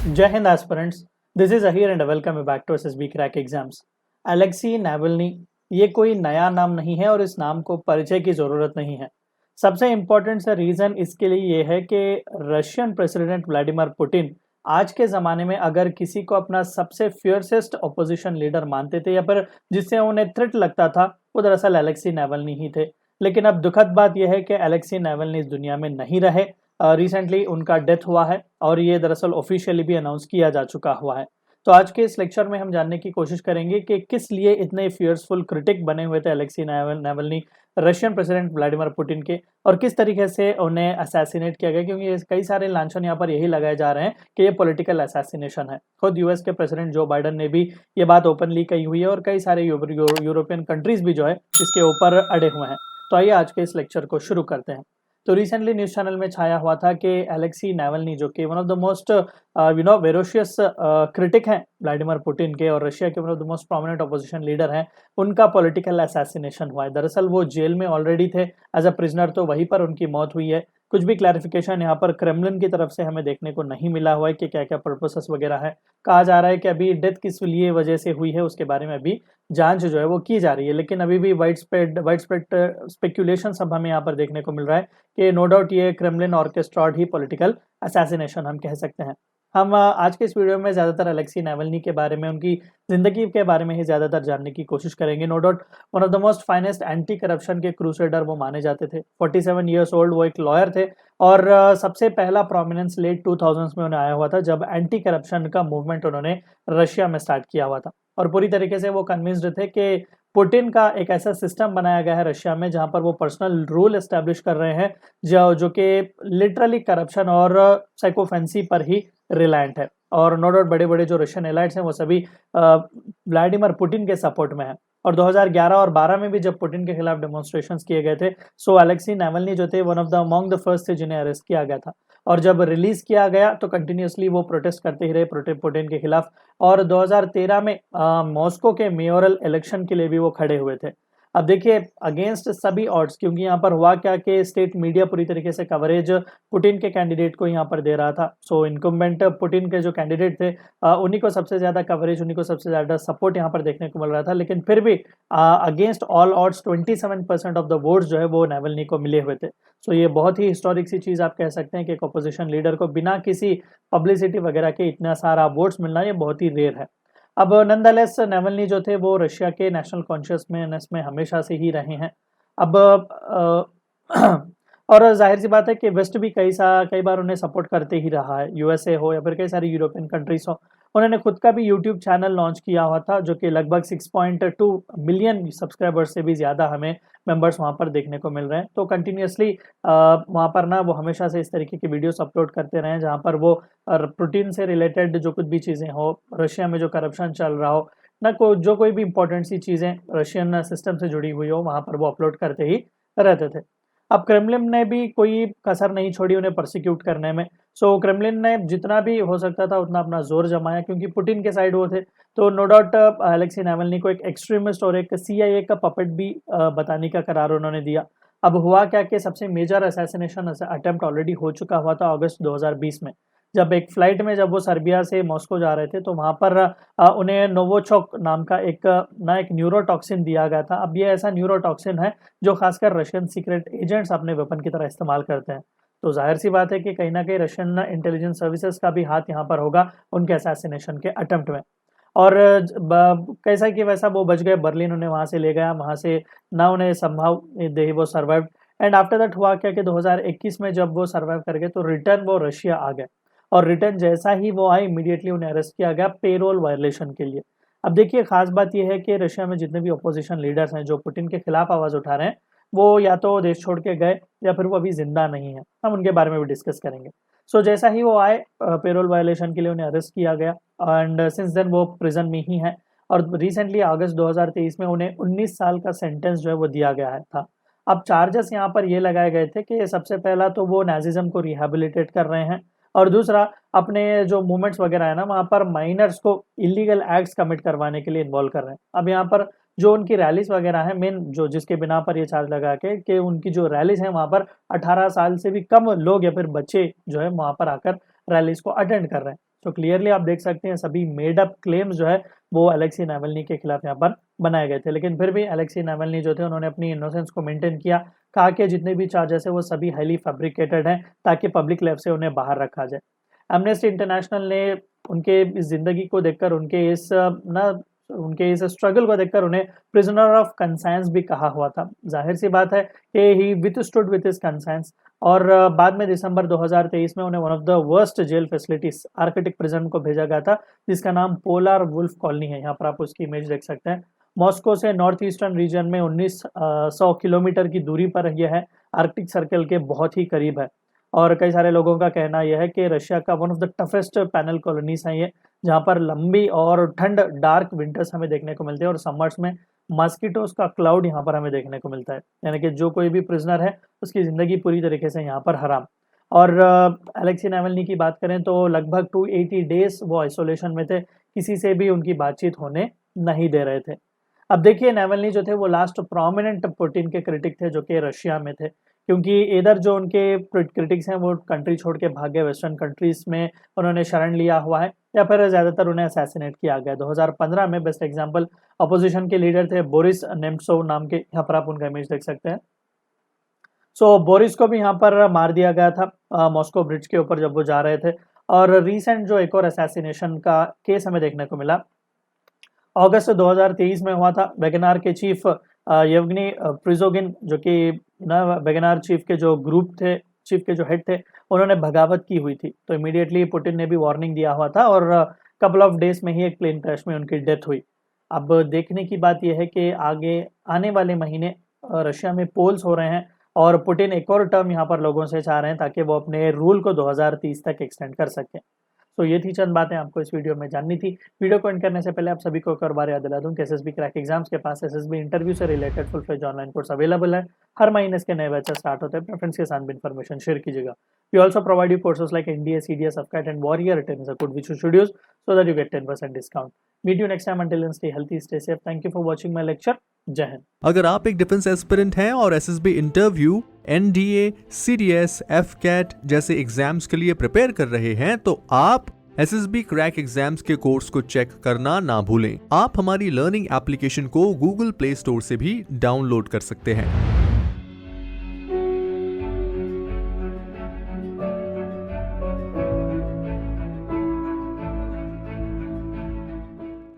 जय हिंद aspirants, this is Ahir and welcome back to SSB crack exams. Alexei Navalny ये कोई नया नाम नहीं है और इस नाम को परिचय की ज़रूरत नहीं है। सबसे इम्पोर्टेंट सा रीज़न इसके लिए ये है कि रशियन प्रेसिडेंट व्लादिमीर पुतिन आज के ज़माने में अगर किसी को अपना सबसे फियर्सेस्ट अपोजिशन लीडर मानते थे या फिर जिससे उन्हें थ्रेट लगता था, वो दरअसल अलेक्सी नावल्नी ही थे। लेकिन अब दुखद बात यह है कि अलेक्सी नावल्नी इस दुनिया में नहीं रहे। रिसेंटली उनका डेथ हुआ है और ये दरअसल ऑफिशियली भी अनाउंस किया जा चुका हुआ है। तो आज के इस लेक्चर में हम जानने की कोशिश करेंगे कि किस लिए इतने फियर्सफुल क्रिटिक बने हुए थे Alexei Navalny Russian president Vladimir Putin के, और किस तरीके से उन्हें असैसिनेट किया गया, क्योंकि कई सारे लांछन यहाँ पर यही लगाए जा रहे हैं कि ये पॉलिटिकल असैसिनेशन है। खुद यूएस के प्रेसिडेंट जो बाइडन ने भी ये बात ओपनली कही हुई है और कई सारे यूरोपियन कंट्रीज भी जो है इसके ऊपर अड़े हुए हैं। तो आइए आज के इस लेक्चर को शुरू करते हैं। तो रिसेंटली न्यूज़ चैनल में छाया हुआ था कि अलेक्सी नावल्नी जो कि one of the most voracious critic हैं व्लादिमीर पुतिन के और रशिया के one of the most prominent opposition leader हैं, उनका पॉलिटिकल असैसिनेशन हुआ है। दरअसल वो जेल में ऑलरेडी थे एज अ प्रिजनर, तो वहीं पर उनकी मौत हुई है। कुछ भी क्लैरिफिकेशन यहाँ पर क्रेमलिन की तरफ से हमें देखने को नहीं मिला हुआ है कि क्या क्या पर्पसेस वगैरह है। कहा जा रहा है कि अभी डेथ किस लिए वजह से हुई है उसके बारे में अभी जांच जो है वो की जा रही है, लेकिन अभी भी वाइड स्प्रेड स्पेक्यूलेशन सब हमें यहाँ पर देखने को मिल रहा है कि नो डाउट ये क्रेमलिन ऑर्केस्ट्राड ही पॉलिटिकल असैसिनेशन हम कह सकते हैं। हम आज के इस वीडियो में ज़्यादातर अलेक्सी नावल्नी के बारे में, उनकी ज़िंदगी के बारे में ही ज़्यादातर जानने की कोशिश करेंगे। No doubt one of the most finest anti corruption के क्रूसेडर वो माने जाते थे। 47 ईयर्स ओल्ड वो एक लॉयर थे और सबसे पहला प्रोमिनेंस लेट 2000s में उन्हें आया हुआ था जब एंटी करप्शन का मूवमेंट उन्होंने रशिया में स्टार्ट किया हुआ था। और पूरी तरीके से वो कन्विंस्ड थे कि पुतिन का एक ऐसा सिस्टम बनाया गया है रशिया में जहां पर वो पर्सनल रूल एस्टेब्लिश कर रहे हैं जो कि लिटरली करप्शन और साइकोफेंसी पर ही रिलायंट है। और नो डाउट बड़े बड़े जो रशियन एलाइट्स हैं वो सभी व्लादिमीर पुतिन के सपोर्ट में है। और 2011 और 12 में भी जब पुतिन के खिलाफ डेमोन्स्ट्रेशंस किए गए थे, सो अलेक्सी नावल्नी जो थे one of the among the first थे जिन्हें अरेस्ट किया गया था। और जब रिलीज किया गया तो कंटिन्यूसली वो प्रोटेस्ट करते ही रहे पुतिन के खिलाफ। और 2013 में मॉस्को के मेयोरल इलेक्शन के लिए भी वो खड़े हुए थे। अब देखिए अगेंस्ट सभी ऑड्स, क्योंकि यहाँ पर हुआ क्या कि स्टेट मीडिया पूरी तरीके से कवरेज पुतिन के कैंडिडेट को यहाँ पर दे रहा था। सो इनकम्बेंट पुतिन के जो कैंडिडेट थे उन्हीं को सबसे ज़्यादा कवरेज, उन्हीं को सबसे ज़्यादा सपोर्ट यहाँ पर देखने को मिल रहा था। लेकिन फिर भी against all odds 27% of the votes जो है वो नावल्नी को मिले हुए थे। सो ये बहुत ही हिस्टोरिक सी चीज़ आप कह सकते हैं कि एक अपोजिशन लीडर को बिना किसी पब्लिसिटी वगैरह के इतना सारा वोट्स मिलना ये बहुत ही रेयर है। अब नंदलेस नावल्नी जो थे वो रशिया के नेशनल कॉन्शियसनेस में हमेशा से ही रहे हैं। अब और जाहिर सी बात है कि वेस्ट भी कई बार उन्हें सपोर्ट करते ही रहा है, यूएसए हो या फिर कई सारी यूरोपियन कंट्रीज हो। उन्होंने खुद का भी यूट्यूब चैनल लॉन्च किया हुआ था जो कि लगभग 6.2 मिलियन सब्सक्राइबर्स से भी ज़्यादा हमें मेंबर्स वहाँ पर देखने को मिल रहे हैं। तो कंटिन्यूसली वहाँ पर ना वो हमेशा से इस तरीके की वीडियोस अपलोड करते रहे जहाँ पर वो प्रोटीन से रिलेटेड जो कुछ भी चीज़ें हो, रशिया में जो करप्शन चल रहा हो, ना जो कोई भी इंपॉर्टेंट सी चीज़ें रशियन सिस्टम से जुड़ी हुई हो, वहाँ पर वो अपलोड करते ही रहते थे। अब क्रेमलिन ने भी कोई कसर नहीं छोड़ी उन्हें प्रोसिक्यूट करने में। सो क्रेमलिन ने जितना भी हो सकता था उतना अपना जोर जमाया, क्योंकि पुतिन के साइड वो थे। तो नो डाउट अलेक्सी नावल्नी को एक एक्सट्रीमिस्ट और एक सीआईए का पपेट भी बताने का करार उन्होंने दिया। अब हुआ क्या कि सबसे मेजर असैसिनेशन अटेम्प्ट ऑलरेडी हो चुका हुआ था अगस्त 2020 में, जब एक फ्लाइट में जब वो सर्बिया से मॉस्को जा रहे थे तो वहाँ पर उन्हें नोवोचोक नाम का एक न्यूरोटॉक्सिन दिया गया था। अब ये ऐसा न्यूरोटॉक्सिन है जो खासकर रशियन सीक्रेट एजेंट्स अपने वेपन की तरह इस्तेमाल करते हैं। तो जाहिर सी बात है कि कहीं ना कहीं रशियन इंटेलिजेंस सर्विसेज का भी हाथ यहाँ पर होगा उनके असैसिनेशन के अटेम्प्ट में। और कैसा कि वैसा वो बच गए, बर्लिन उन्हें वहाँ से ले गया, वहाँ से ना उन्हें संभव दे वो सर्वाइव। एंड आफ्टर दैट हुआ क्या कि 2021 में जब वो सर्वाइव कर गए तो रिटर्न वो रशिया आ गए। और रिटर्न जैसा ही वो आए इमीडिएटली उन्हें अरेस्ट किया गया पेरोल वायलेशन के लिए। अब देखिए खास बात यह है कि रशिया में जितने भी अपोजिशन लीडर्स हैं जो पुतिन के खिलाफ आवाज़ उठा रहे हैं, वो या तो देश छोड़ के गए या फिर वो अभी जिंदा नहीं है। हम उनके बारे में भी डिस्कस करेंगे। सो जैसा ही वो आए पेरोल वायलेशन के लिए उन्हें अरेस्ट किया गया एंड सिंस देन वो प्रिजन में ही है। और रिसेंटली अगस्त 2023 में उन्हें 19 साल का सेंटेंस जो है वो दिया गया है था। अब चार्जेस यहाँ पर ये लगाए गए थे कि सबसे पहला तो वो नाजिज्म को रिहेबिलिटेट कर रहे हैं, और दूसरा अपने जो मूवमेंट्स वगैरह है ना वहाँ पर माइनर्स को इलीगल एक्ट्स कमिट करवाने के लिए इन्वॉल्व कर रहे हैं। अब यहाँ पर जो उनकी रैलीज वगैरह है मेन जो जिसके बिना पर ये चार्ज लगा के कि उनकी जो रैलीज हैं वहाँ पर 18 साल से भी कम लोग या फिर बच्चे जो है वहाँ पर आकर रैलीज को अटेंड कर रहे हैं। तो क्लियरली आप देख सकते हैं सभी मेड अप क्लेम्स जो है वो अलेक्सी नावल्नी के खिलाफ यहाँ पर बनाए गए थे, लेकिन फिर भी अलेक्सी नावल्नी जो थे उन्होंने अपनी इनोसेंस को मेंटेन किया, कहा कि जितने भी चार्जेस है वो सभी हाईली फैब्रिकेटेड हैं ताकि पब्लिक लाइफ से उन्हें बाहर रखा जाए। एमनेस्टी इंटरनेशनल ने उनके इस जिंदगी को देखकर, उनके इस स्ट्रगल को देखकर उन्हें प्रिजनर ऑफ कंसाइंस भी कहा हुआ था। जाहिर सी बात है कि he withstood with his conscience, और बाद में दिसंबर 2023 में उन्हें one of the worst jail facilities Arctic prison को भेजा गया था, जिसका नाम पोलर वुल्फ कॉलोनी है। यहाँ पर आप उसकी इमेज देख सकते हैं। मॉस्को से नॉर्थ ईस्टर्न रीजन में 1900 किलोमीटर की दूरी पर यह है, आर्कटिक सर्कल के बहुत ही करीब है। और कई सारे लोगों का कहना यह है कि रशिया का one of the toughest panel colonies है ये, जहाँ पर लंबी और ठंड डार्क विंटर्स हमें देखने को मिलते हैं और समर्स में मस्कीटोस का क्लाउड यहाँ पर हमें देखने को मिलता है, यानी कि जो कोई भी प्रिजनर है उसकी ज़िंदगी पूरी तरीके से यहाँ पर हराम। और अलेक्सी नावल्नी की बात करें तो लगभग 280 डेज वो आइसोलेशन में थे, किसी से भी उनकी बातचीत होने नहीं दे रहे थे। अब देखिए नावल्नी जो थे वो लास्ट प्रोमिनेंट पुतिन के क्रिटिक थे जो कि रशिया में थे, क्योंकि इधर जो उनके क्रिटिक्स हैं वो कंट्री छोड़ के भागे वेस्टर्न कंट्रीज में उन्होंने शरण लिया हुआ है, या फिर ज़्यादातर उन्हें असैसिनेट किया गया। 2015 में बेस्ट एग्जांपल अपोजिशन के लीडर थे बोरिस नेमट्सोव नाम के, यहाँ पर आप उनका इमेज देख सकते हैं। सो बोरिस को भी यहाँ पर मार दिया गया था मॉस्को ब्रिज के ऊपर जब वो जा रहे थे। और रिसेंट जो एक और असैसिनेशन का केस हमें देखने को मिला अगस्त 2023 में हुआ था। वेगनार के चीफ येवगनी प्रिजोगिन, जो कि वेगनार चीफ के जो ग्रुप थे, चीफ के जो हेड थे, उन्होंने बगावत की हुई थी, तो इमीडिएटली पुतिन ने भी वार्निंग दिया हुआ था और कपल ऑफ डेज में ही एक प्लेन क्रैश में उनकी डेथ हुई। अब देखने की बात यह है कि आगे आने वाले महीने रशिया में पोल्स हो रहे हैं और पुतिन एक और टर्म यहाँ पर लोगों से चाह रहे हैं ताकि वो अपने रूल को 2030 तक एक्सटेंड कर सकें। तो ये थी चंद बातें आपको इस वीडियो में जाननी थी। वीडियो को एंड करने से पहले आप सभी को एक और बार याद दिला दूं कि एसएसबी क्रैक एग्जाम्स के पास एसएसबी इंटरव्यू से related full fledge online course available है। हर महीने इसके नए बैचेस स्टार्ट होते हैं, अपने फ्रेंड्स के साथ भी इन्फॉर्मेशन शेयर कीजिएगा। We also provide you courses like NDA, CDS, AFCAT and warrior written is a good which you should use so that you get 10% discount. Meet you next time, until then stay healthy, stay safe. Thank you for watching my lecture. जय हिंद। अगर आप एक defence aspirant हैं और SSB interview, NDA, CDS, AFCAT जैसे exams के लिए प्रिपेयर कर रहे हैं तो आप एसएसबी क्रैक एग्जाम्स के कोर्स को चेक करना ना भूलें। आप हमारी लर्निंग एप्लीकेशन को गूगल प्ले स्टोर से भी डाउनलोड कर सकते हैं।